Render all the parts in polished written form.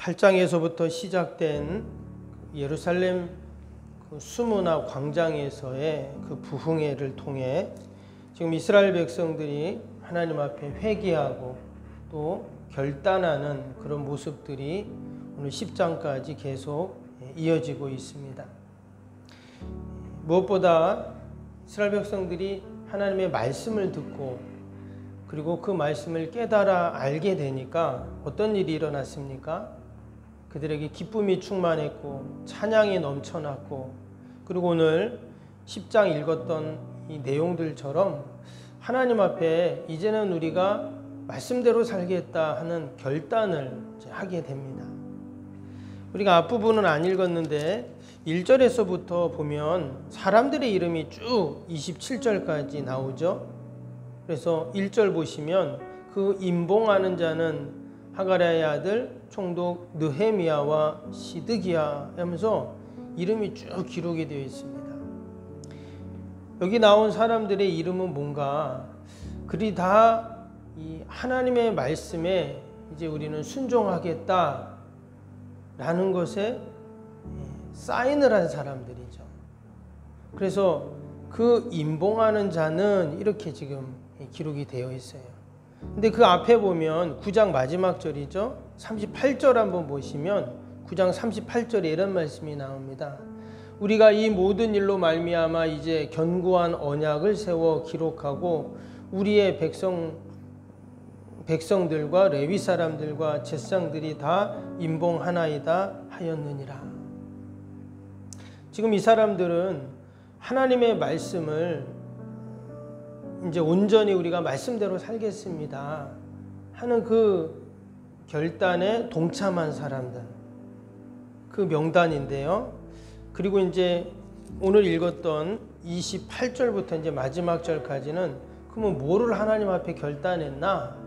8장에서부터 시작된 예루살렘 수문화 광장에서의 그 부흥회를 통해 지금 이스라엘 백성들이 하나님 앞에 회개하고 또 결단하는 그런 모습들이 오늘 10장까지 계속 이어지고 있습니다. 무엇보다 이스라엘 백성들이 하나님의 말씀을 듣고 그리고 그 말씀을 깨달아 알게 되니까 어떤 일이 일어났습니까? 그들에게 기쁨이 충만했고 찬양이 넘쳐났고, 그리고 오늘 10장 읽었던 이 내용들처럼 하나님 앞에 이제는 우리가 말씀대로 살겠다 하는 결단을 하게 됩니다. 우리가 앞부분은 안 읽었는데 1절에서부터 보면 사람들의 이름이 쭉 27절까지 나오죠. 그래서 1절 보시면 그 임봉하는 자는 하가랴의 아들 총독 느헤미야와 시드기야 하면서 이름이 쭉 기록이 되어 있습니다. 여기 나온 사람들의 이름은 뭔가 그리 다 이 하나님의 말씀에 이제 우리는 순종하겠다라는 것에 사인을 한 사람들이죠. 그래서 그 임봉하는 자는 이렇게 지금 기록이 되어 있어요. 근데 그 앞에 보면 9장 마지막 절이죠. 38절 한번 보시면 9장 38절에 이런 말씀이 나옵니다. 우리가 이 모든 일로 말미암아 이제 견고한 언약을 세워 기록하고 우리의 백성들과 레위 사람들과 제사장들이 다 임봉하나이다 하였느니라. 지금 이 사람들은 하나님의 말씀을 이제 온전히 우리가 말씀대로 살겠습니다 하는 그 결단에 동참한 사람들, 그 명단인데요. 그리고 이제 오늘 읽었던 28절부터 이제 마지막 절까지는 그러면 뭐를 하나님 앞에 결단했나?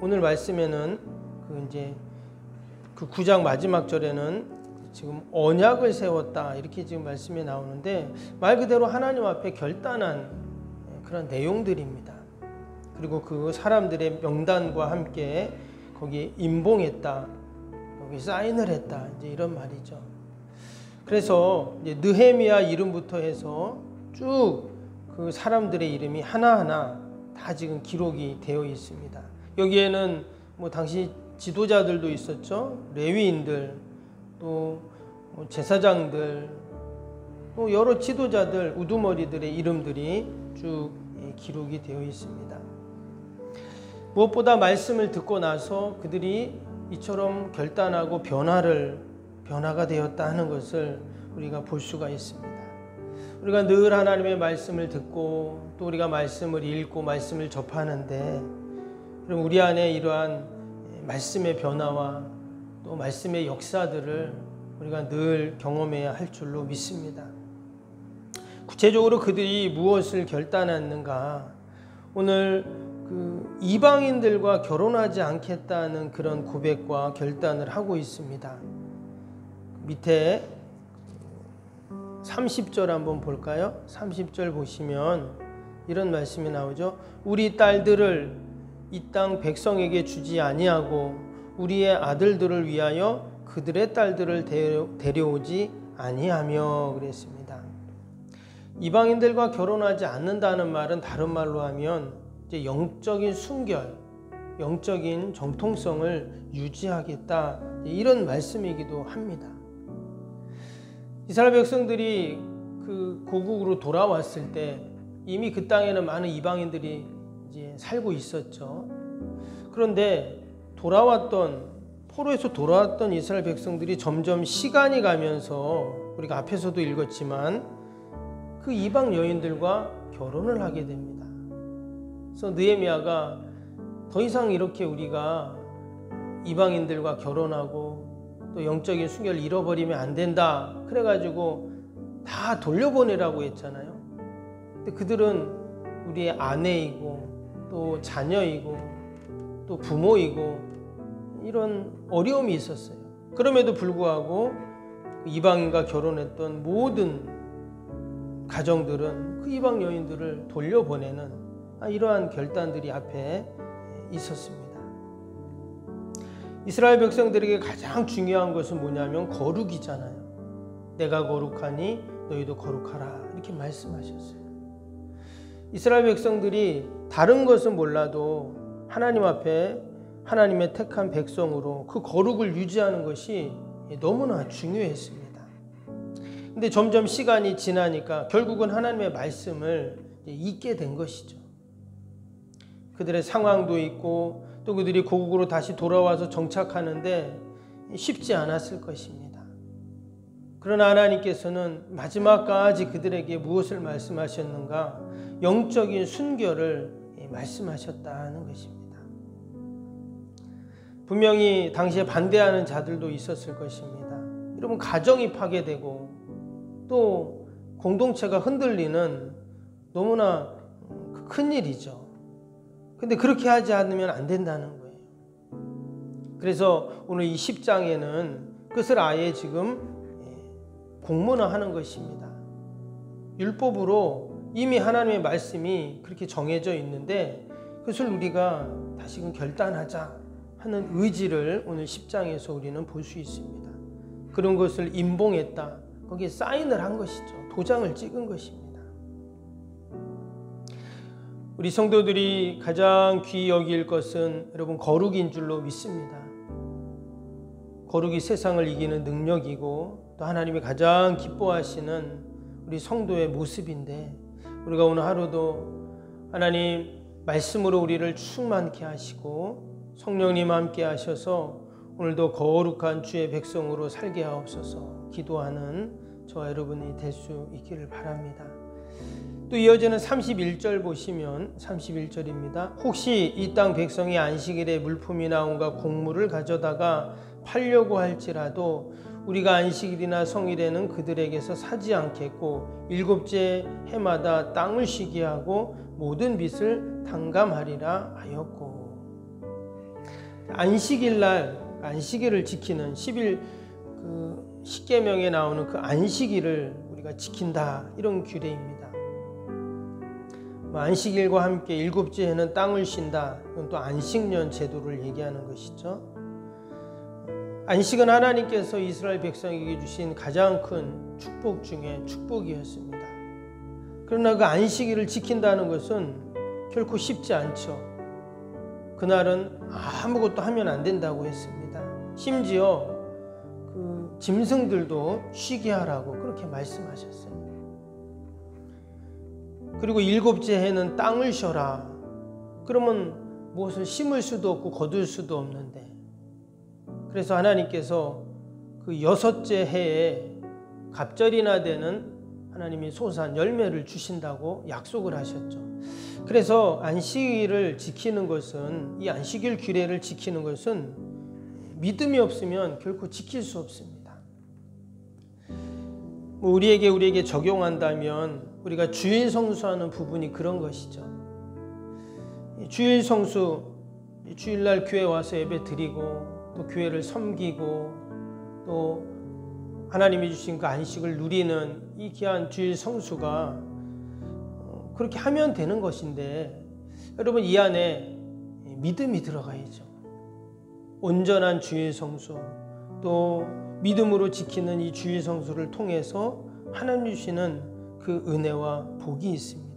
오늘 말씀에는 그 이제 그 9장 마지막 절에는 지금 언약을 세웠다 이렇게 지금 말씀이 나오는데 말 그대로 하나님 앞에 결단한 그런 내용들입니다. 그리고 그 사람들의 명단과 함께 거기에 임봉했다, 거기 사인을 했다, 이제 이런 말이죠. 그래서 이제 느헤미야 이름부터 해서 쭉 그 사람들의 이름이 하나하나 다 지금 기록이 되어 있습니다. 여기에는 뭐 당시 지도자들도 있었죠. 레위인들, 또 제사장들, 또 여러 지도자들, 우두머리들의 이름들이 쭉 기록이 되어 있습니다. 무엇보다 말씀을 듣고 나서 그들이 이처럼 결단하고 변화가 되었다 하는 것을 우리가 볼 수가 있습니다. 우리가 늘 하나님의 말씀을 듣고 또 우리가 말씀을 읽고 말씀을 접하는데 그럼 우리 안에 이러한 말씀의 변화와 또 말씀의 역사들을 우리가 늘 경험해야 할 줄로 믿습니다. 구체적으로 그들이 무엇을 결단했는가? 오늘 그 이방인들과 결혼하지 않겠다는 그런 고백과 결단을 하고 있습니다. 밑에 30절 한번 볼까요? 30절 보시면 이런 말씀이 나오죠. 우리 딸들을 이 땅 백성에게 주지 아니하고 우리의 아들들을 위하여 그들의 딸들을 데려오지 아니하며 그랬습니다. 이방인들과 결혼하지 않는다는 말은 다른 말로 하면 이제 영적인 순결, 영적인 정통성을 유지하겠다 이런 말씀이기도 합니다. 이스라엘 백성들이 그 고국으로 돌아왔을 때 이미 그 땅에는 많은 이방인들이 이제 살고 있었죠. 그런데 포로에서 돌아왔던 이스라엘 백성들이 점점 시간이 가면서 우리가 앞에서도 읽었지만 그 이방 여인들과 결혼을 하게 됩니다. 그래서 느헤미야가 더 이상 이렇게 우리가 이방인들과 결혼하고 또 영적인 순결을 잃어버리면 안 된다. 그래가지고 다 돌려보내라고 했잖아요. 근데 그들은 우리의 아내이고 또 자녀이고 또 부모이고 이런 어려움이 있었어요. 그럼에도 불구하고 이방인과 결혼했던 모든 가정들은 그 이방 여인들을 돌려보내는 이러한 결단들이 앞에 있었습니다. 이스라엘 백성들에게 가장 중요한 것은 뭐냐면 거룩이잖아요. 내가 거룩하니 너희도 거룩하라 이렇게 말씀하셨어요. 이스라엘 백성들이 다른 것은 몰라도 하나님 앞에 하나님의 택한 백성으로 그 거룩을 유지하는 것이 너무나 중요했습니다. 근데 점점 시간이 지나니까 결국은 하나님의 말씀을 잊게 된 것이죠. 그들의 상황도 있고 또 그들이 고국으로 다시 돌아와서 정착하는데 쉽지 않았을 것입니다. 그러나 하나님께서는 마지막까지 그들에게 무엇을 말씀하셨는가? 영적인 순결을 말씀하셨다는 것입니다. 분명히 당시에 반대하는 자들도 있었을 것입니다. 여러분, 가정이 파괴되고 또 공동체가 흔들리는 너무나 큰 일이죠. 근데 그렇게 하지 않으면 안 된다는 거예요. 그래서 오늘 이 10장에는 그것을 아예 지금 공문화하는 것입니다. 율법으로 이미 하나님의 말씀이 그렇게 정해져 있는데 그것을 우리가 다시금 결단하자 하는 의지를 오늘 10장에서 우리는 볼 수 있습니다. 그런 것을 임봉했다. 거기에 사인을 한 것이죠. 도장을 찍은 것입니다. 우리 성도들이 가장 귀히 여길 것은 여러분 거룩인 줄로 믿습니다. 거룩이 세상을 이기는 능력이고 또 하나님이 가장 기뻐하시는 우리 성도의 모습인데 우리가 오늘 하루도 하나님 말씀으로 우리를 충만케 하시고 성령님 함께 하셔서 오늘도 거룩한 주의 백성으로 살게 하옵소서 기도하는 저와 여러분이 될 수 있기를 바랍니다. 또 이어지는 31절 보시면 31절입니다. 혹시 이 땅 백성이 안식일에 물품이나 온갖 곡물을 가져다가 팔려고 할지라도 우리가 안식일이나 성일에는 그들에게서 사지 않겠고 일곱째 해마다 땅을 쉬게 하고 모든 빚을 탕감하리라 하였고. 안식일날 안식일을 지키는 10일 그 십계명에 나오는 그 안식일을 우리가 지킨다 이런 규례입니다. 안식일과 함께 일곱째 해는 땅을 쉰다. 이건 또 안식년 제도를 얘기하는 것이죠. 안식은 하나님께서 이스라엘 백성에게 주신 가장 큰 축복 중에 축복이었습니다. 그러나 그 안식일을 지킨다는 것은 결코 쉽지 않죠. 그날은 아무것도 하면 안 된다고 했습니다. 심지어 그 짐승들도 쉬게 하라고 그렇게 말씀하셨어요. 그리고 일곱째 해는 땅을 쉬어라. 그러면 무엇을 심을 수도 없고 거둘 수도 없는데 그래서 하나님께서 그 여섯째 해에 갑절이나 되는 하나님이 소산 열매를 주신다고 약속을 하셨죠. 그래서 안식일을 지키는 것은 이 안식일 규례를 지키는 것은 믿음이 없으면 결코 지킬 수 없습니다. 우리에게 적용한다면 우리가 주일 성수하는 부분이 그런 것이죠. 주일 성수, 주일날 교회 와서 예배 드리고 또 교회를 섬기고 또 하나님이 주신 그 안식을 누리는 이 귀한 주일 성수가 그렇게 하면 되는 것인데 여러분 이 안에 믿음이 들어가야죠. 온전한 주일 성수 또 믿음으로 지키는 이 주일 성수를 통해서 하나님 주시는 그 은혜와 복이 있습니다.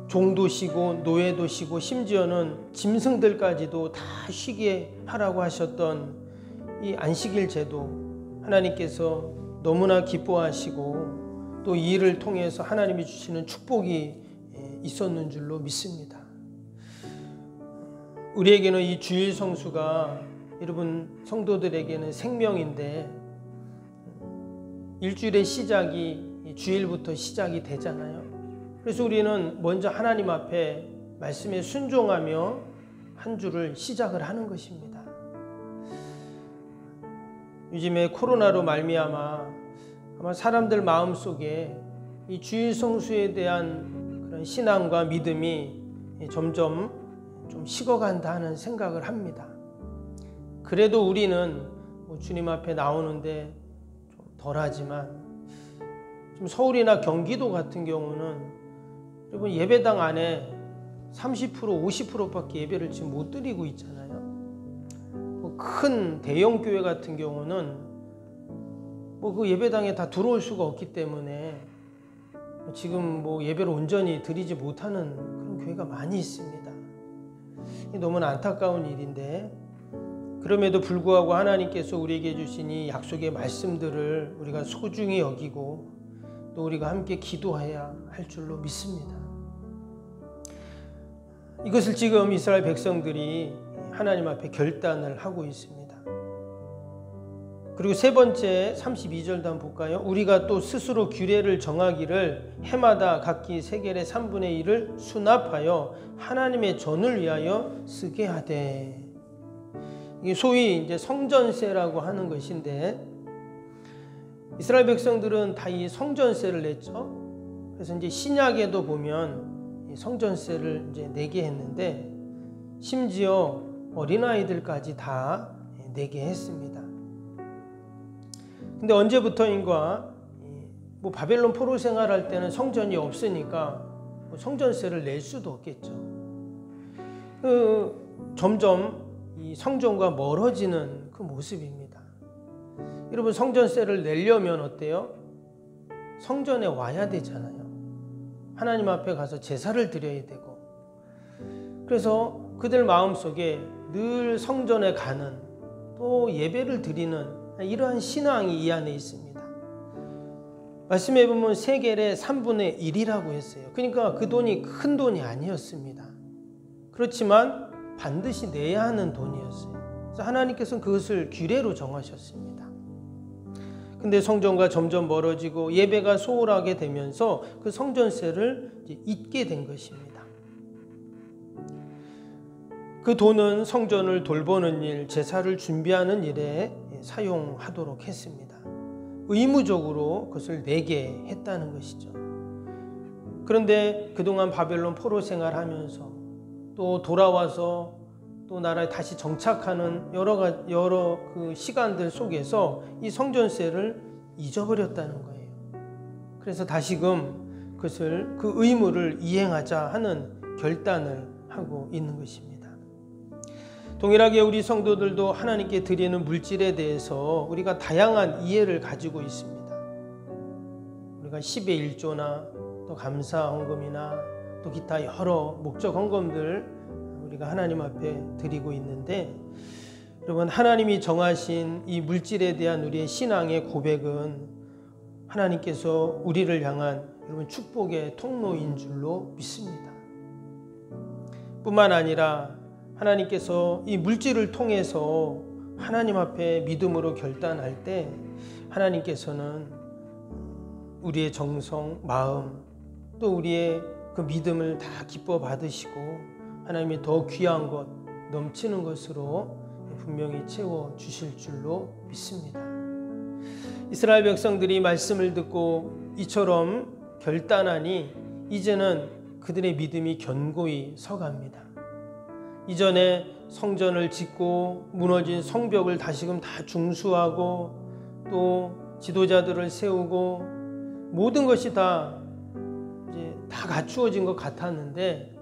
종도 쉬고 노예도 쉬고 심지어는 짐승들까지도 다 쉬게 하라고 하셨던 이 안식일 제도 하나님께서 너무나 기뻐하시고 또 이 일을 통해서 하나님이 주시는 축복이 있었는 줄로 믿습니다. 우리에게는 이 주일 성수가 여러분 성도들에게는 생명인데 일주일의 시작이 주일부터 시작이 되잖아요. 그래서 우리는 먼저 하나님 앞에 말씀에 순종하며 한 주를 시작을 하는 것입니다. 요즘에 코로나로 말미암아 아마 사람들 마음속에 이 주일 성수에 대한 그런 신앙과 믿음이 점점 좀 식어간다 하는 생각을 합니다. 그래도 우리는 주님 앞에 나오는데 좀 덜하지만 좀 서울이나 경기도 같은 경우는 여러분 예배당 안에 30% 50%밖에 예배를 지금 못 드리고 있잖아요. 큰 대형 교회 같은 경우는 그 예배당에 다 들어올 수가 없기 때문에 지금 예배를 온전히 드리지 못하는 그런 교회가 많이 있습니다. 너무나 안타까운 일인데, 그럼에도 불구하고 하나님께서 우리에게 주신 이 약속의 말씀들을 우리가 소중히 여기고 또 우리가 함께 기도해야 할 줄로 믿습니다. 이것을 지금 이스라엘 백성들이 하나님 앞에 결단을 하고 있습니다. 그리고 세 번째 32절도 한번 볼까요? 우리가 또 스스로 규례를 정하기를 해마다 각기 세겔의 3분의 1을 수납하여 하나님의 전을 위하여 쓰게 하되. 이게 소위 이제 성전세라고 하는 것인데, 이스라엘 백성들은 다 이 성전세를 냈죠. 그래서 이제 신약에도 보면 이 성전세를 이제 내게 했는데, 심지어 어린아이들까지 다 내게 했습니다. 근데 언제부터인가 바벨론 포로 생활할 때는 성전이 없으니까 성전세를 낼 수도 없겠죠. 점점 이 성전과 멀어지는 그 모습입니다. 여러분, 성전세를 내려면 어때요? 성전에 와야 되잖아요. 하나님 앞에 가서 제사를 드려야 되고. 그래서 그들 마음속에 늘 성전에 가는, 또 예배를 드리는 이러한 신앙이 이 안에 있습니다. 말씀해 보면 세겔의 3분의 1이라고 했어요. 그러니까 그 돈이 큰 돈이 아니었습니다. 그렇지만 반드시 내야 하는 돈이었어요. 그래서 하나님께서는 그것을 규례로 정하셨습니다. 근데 성전과 점점 멀어지고 예배가 소홀하게 되면서 그 성전세를 잊게 된 것입니다. 그 돈은 성전을 돌보는 일, 제사를 준비하는 일에 사용하도록 했습니다. 의무적으로 그것을 내게 했다는 것이죠. 그런데 그동안 바벨론 포로 생활하면서 또 돌아와서 또 나라에 다시 정착하는 여러 그 시간들 속에서 이 성전세를 잊어버렸다는 거예요. 그래서 다시금 그것을, 그 의무를 이행하자 하는 결단을 하고 있는 것입니다. 동일하게 우리 성도들도 하나님께 드리는 물질에 대해서 우리가 다양한 이해를 가지고 있습니다. 우리가 10의 1조나 또 감사 헌금이나 또 기타 여러 목적 헌금들 우리가 하나님 앞에 드리고 있는데, 여러분, 하나님이 정하신 이 물질에 대한 우리의 신앙의 고백은 하나님께서 우리를 향한 여러분 축복의 통로인 줄로 믿습니다. 뿐만 아니라 하나님께서 이 물질을 통해서 하나님 앞에 믿음으로 결단할 때 하나님께서는 우리의 정성, 마음, 또 우리의 그 믿음을 다 기뻐 받으시고 하나님이 더 귀한 것, 넘치는 것으로 분명히 채워 주실 줄로 믿습니다. 이스라엘 백성들이 말씀을 듣고 이처럼 결단하니 이제는 그들의 믿음이 견고히 서갑니다. 이전에 성전을 짓고 무너진 성벽을 다시금 다 중수하고 또 지도자들을 세우고 모든 것이 다 갖추어진 것 같았는데,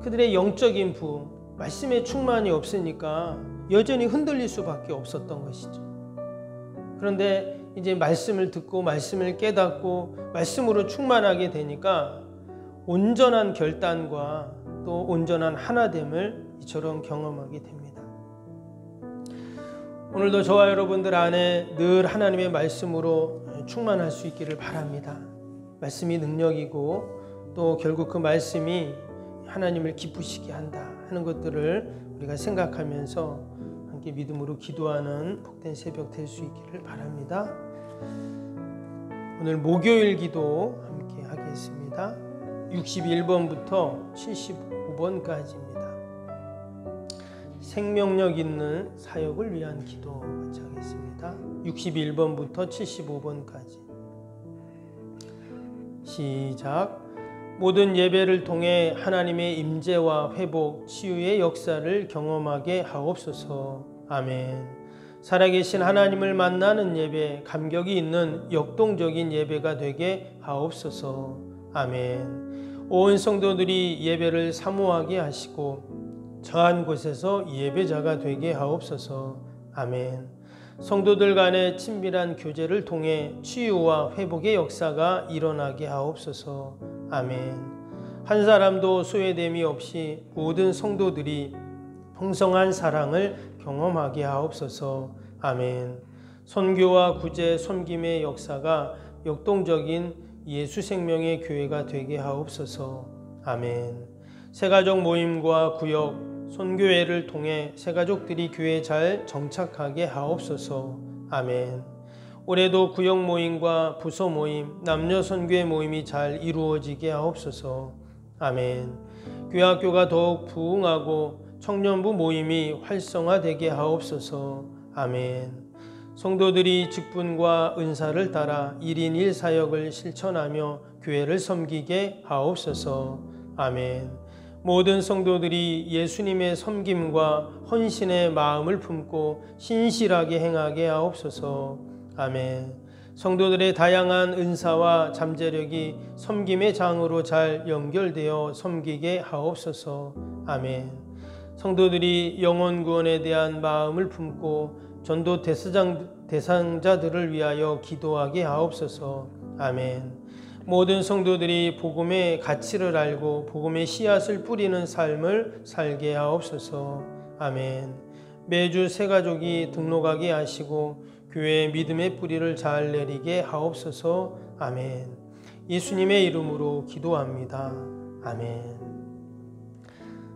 그들의 영적인 부흥, 말씀의 충만이 없으니까 여전히 흔들릴 수밖에 없었던 것이죠. 그런데 이제 말씀을 듣고 말씀을 깨닫고 말씀으로 충만하게 되니까 온전한 결단과 또 온전한 하나됨을 이처럼 경험하게 됩니다. 오늘도 저와 여러분들 안에 늘 하나님의 말씀으로 충만할 수 있기를 바랍니다. 말씀이 능력이고 또 결국 그 말씀이 하나님을 기쁘시게 한다 하는 것들을 우리가 생각하면서 함께 믿음으로 기도하는 복된 새벽 될 수 있기를 바랍니다. 오늘 목요일 기도 함께 하겠습니다. 61번부터 75번까지입니다. 생명력 있는 사역을 위한 기도 같이 하겠습니다. 61번부터 75번까지 시작. 모든 예배를 통해 하나님의 임재와 회복, 치유의 역사를 경험하게 하옵소서. 아멘. 살아계신 하나님을 만나는 예배, 감격이 있는 역동적인 예배가 되게 하옵소서. 아멘. 온 성도들이 예배를 사모하게 하시고 정한 곳에서 예배자가 되게 하옵소서. 아멘. 성도들 간의 친밀한 교제를 통해 치유와 회복의 역사가 일어나게 하옵소서. 아멘. 한 사람도 소외됨이 없이 모든 성도들이 풍성한 사랑을 경험하게 하옵소서. 아멘. 선교와 구제, 섬김의 역사가 역동적인 예수 생명의 교회가 되게 하옵소서. 아멘. 새가족 모임과 구역, 선교회를 통해 새가족들이 교회에 잘 정착하게 하옵소서. 아멘. 올해도 구역 모임과 부서 모임, 남녀 선교회 모임이 잘 이루어지게 하옵소서. 아멘. 교회학교가 더욱 부흥하고 청년부 모임이 활성화되게 하옵소서. 아멘. 성도들이 직분과 은사를 따라 1인 1사역을 실천하며 교회를 섬기게 하옵소서. 아멘. 모든 성도들이 예수님의 섬김과 헌신의 마음을 품고 신실하게 행하게 하옵소서. 아멘. 성도들의 다양한 은사와 잠재력이 섬김의 장으로 잘 연결되어 섬기게 하옵소서. 아멘. 성도들이 영혼 구원에 대한 마음을 품고 전도 대상자들을 위하여 기도하게 하옵소서. 아멘. 모든 성도들이 복음의 가치를 알고 복음의 씨앗을 뿌리는 삶을 살게 하옵소서. 아멘. 매주 새가족이 등록하게 하시고 교회의 믿음의 뿌리를 잘 내리게 하옵소서. 아멘. 예수님의 이름으로 기도합니다. 아멘.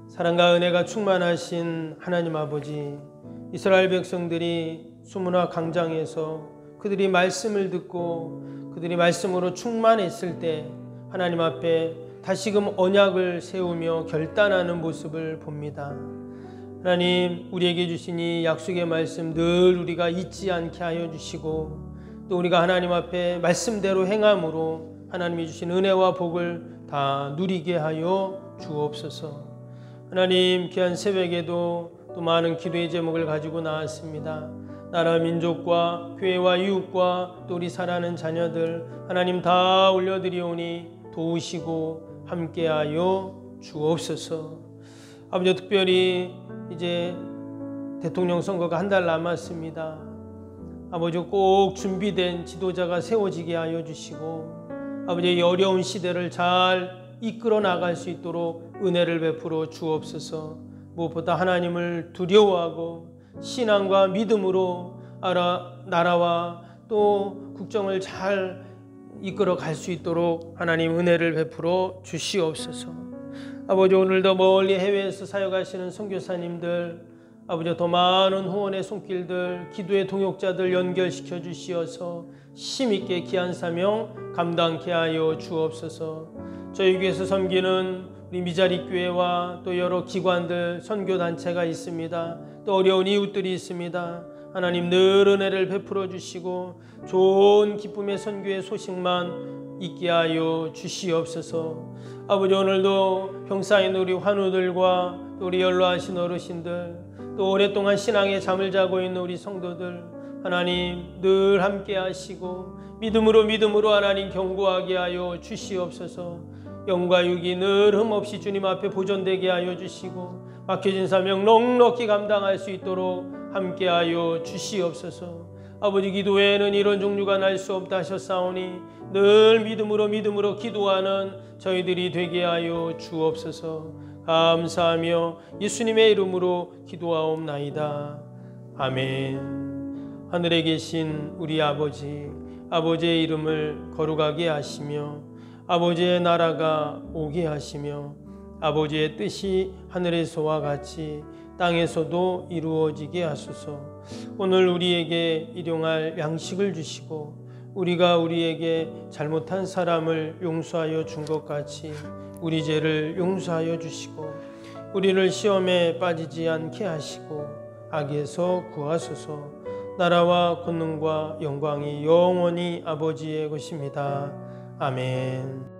사랑과 은혜가 충만하신 하나님 아버지, 이스라엘 백성들이 수문화 광장에서 그들이 말씀을 듣고 그들이 말씀으로 충만했을 때 하나님 앞에 다시금 언약을 세우며 결단하는 모습을 봅니다. 하나님, 우리에게 주신 이 약속의 말씀 늘 우리가 잊지 않게 하여 주시고 또 우리가 하나님 앞에 말씀대로 행함으로 하나님이 주신 은혜와 복을 다 누리게 하여 주옵소서. 하나님, 귀한 새벽에도 또 많은 기도의 제목을 가지고 나왔습니다. 나라 민족과 교회와 이웃과 또 우리 사랑하는 자녀들 하나님 다 올려드리오니 도우시고 함께하여 주옵소서. 아버지, 특별히 이제 대통령 선거가 한 달 남았습니다. 아버지, 꼭 준비된 지도자가 세워지게 하여 주시고 아버지, 이 어려운 시대를 잘 이끌어 나갈 수 있도록 은혜를 베풀어 주옵소서. 무엇보다 하나님을 두려워하고 신앙과 믿음으로 나라와 또 국정을 잘 이끌어 갈 수 있도록 하나님 은혜를 베풀어 주시옵소서. 아버지, 오늘도 멀리 해외에서 사역하시는 선교사님들, 아버지 더 많은 후원의 손길들, 기도의 동역자들 연결시켜 주시어서 힘있게 귀한 사명 감당케 하여 주옵소서. 저희 교회에서 섬기는 우리 미자리 교회와 또 여러 기관들, 선교단체가 있습니다. 또 어려운 이웃들이 있습니다. 하나님 늘 은혜를 베풀어 주시고 좋은 기쁨의 선교의 소식만 있게 하여 주시옵소서. 아버지, 오늘도 병사에 있는 우리 환우들과 또 우리 연로하신 어르신들, 또 오랫동안 신앙의 잠을 자고 있는 우리 성도들 하나님 늘 함께 하시고 믿음으로 하나님 경고하게 하여 주시옵소서. 영과 육이 늘 흠없이 주님 앞에 보존되게 하여 주시고 맡겨진 사명 넉넉히 감당할 수 있도록 함께하여 주시옵소서. 아버지, 기도에는 이런 종류가 날 수 없다 하셨사오니 늘 믿음으로 기도하는 저희들이 되게 하여 주옵소서. 감사하며 예수님의 이름으로 기도하옵나이다. 아멘. 하늘에 계신 우리 아버지, 아버지의 이름을 거룩하게 하시며 아버지의 나라가 오게 하시며 아버지의 뜻이 하늘에서와 같이 땅에서도 이루어지게 하소서. 오늘 우리에게 일용할 양식을 주시고 우리가 우리에게 잘못한 사람을 용서하여 준 것 같이 우리 죄를 용서하여 주시고 우리를 시험에 빠지지 않게 하시고 악에서 구하소서. 나라와 권능과 영광이 영원히 아버지의 것입니다. 아멘.